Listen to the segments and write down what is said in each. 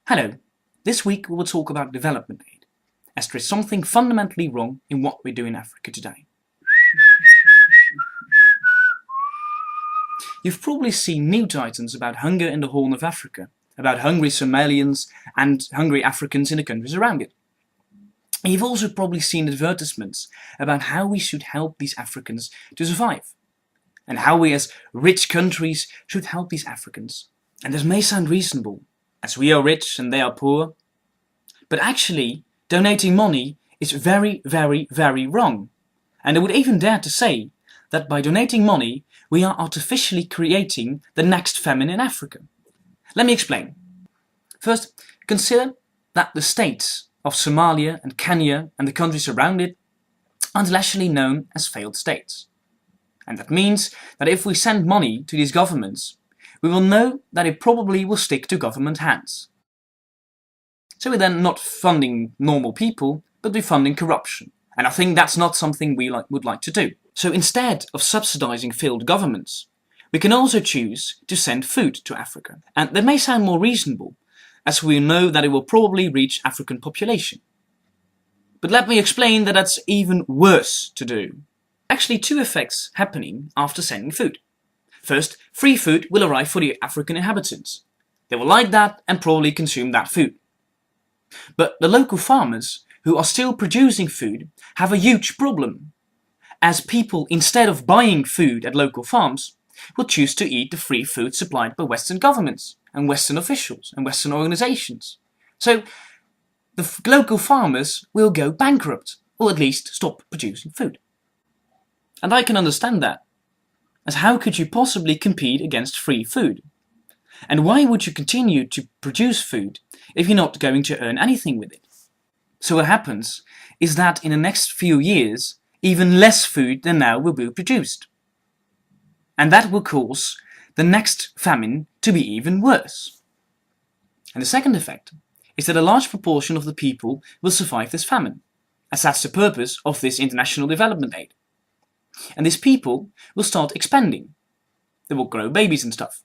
Hello, this week we will talk about development aid, as there is something fundamentally wrong in what we do in Africa today. You've probably seen news items about hunger in the Horn of Africa, about hungry Somalians and hungry Africans in the countries around it. You've also probably seen advertisements about how we should help these Africans to survive, and how we as rich countries should help these Africans. And this may sound reasonable, as we are rich and they are poor, but actually donating money is very, very, very wrong. And I would even dare to say that by donating money, we are artificially creating the next famine in Africa. Let me explain. First, consider that the states of Somalia and Kenya and the countries around it are internationally known as failed states. And that means that if we send money to these governments, we will know that it probably will stick to government hands. So we're then not funding normal people, but we're funding corruption. And I think that's not something we would like to do. So instead of subsidizing failed governments, we can also choose to send food to Africa. And that may sound more reasonable, as we know that it will probably reach African population. But let me explain that that's even worse to do. Actually, two effects happening after sending food. First, free food will arrive for the African inhabitants. They will like that and probably consume that food. But the local farmers, who are still producing food, have a huge problem, as people, instead of buying food at local farms, will choose to eat the free food supplied by Western governments and Western officials and Western organizations. So the local farmers will go bankrupt, or at least stop producing food. And I can understand that, as how could you possibly compete against free food? And why would you continue to produce food if you're not going to earn anything with it? So what happens is that in the next few years, even less food than now will be produced. And that will cause the next famine to be even worse. And the second effect is that a large proportion of the people will survive this famine, as that's the purpose of this international development aid. And these people will start expanding. They will grow babies and stuff.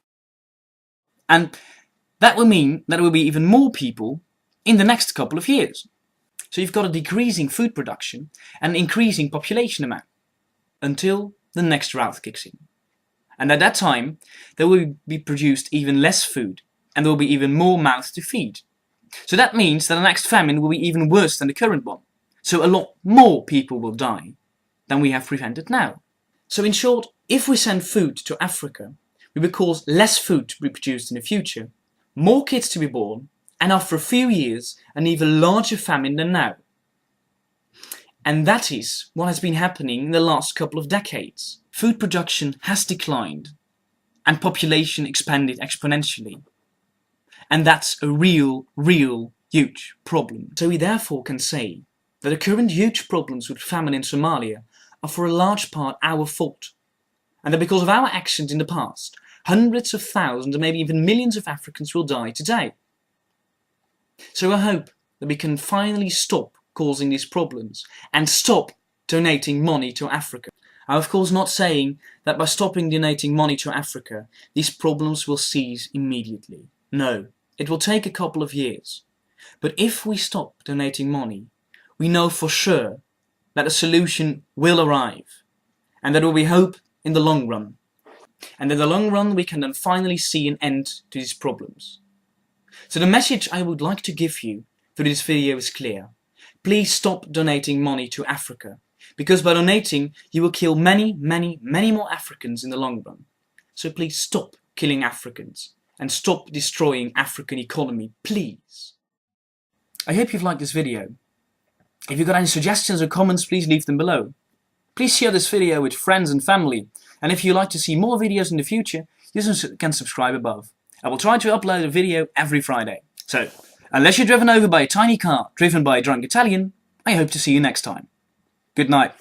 And that will mean that there will be even more people in the next couple of years. So you've got a decreasing food production and an increasing population amount until the next drought kicks in. And at that time, there will be produced even less food and there will be even more mouths to feed. So that means that the next famine will be even worse than the current one. So a lot more people will die than we have prevented now. So in short, if we send food to Africa, we will cause less food to be produced in the future, more kids to be born, and after a few years, an even larger famine than now. And that is what has been happening in the last couple of decades. Food production has declined, and population expanded exponentially. And that's a real, huge problem. So we therefore can say that the current huge problems with famine in Somalia are for a large part our fault, and that because of our actions in the past, hundreds of thousands and maybe even millions of Africans will die today. So I hope that we can finally stop causing these problems and stop donating money to Africa. I'm of course not saying that by stopping donating money to Africa, these problems will cease immediately. No, it will take a couple of years. But if we stop donating money, we know for sure that a solution will arrive, and that there will be hope in the long run. And in the long run, we can then finally see an end to these problems. So the message I would like to give you through this video is clear. Please stop donating money to Africa, because by donating, you will kill many more Africans in the long run. So please stop killing Africans and stop destroying African economy, please. I hope you've liked this video. If you've got any suggestions or comments, please leave them below. Please share this video with friends and family, and if you'd like to see more videos in the future, you can subscribe above. I will try to upload a video every Friday. So, unless you're driven over by a tiny car driven by a drunk Italian, I hope to see you next time. Good night.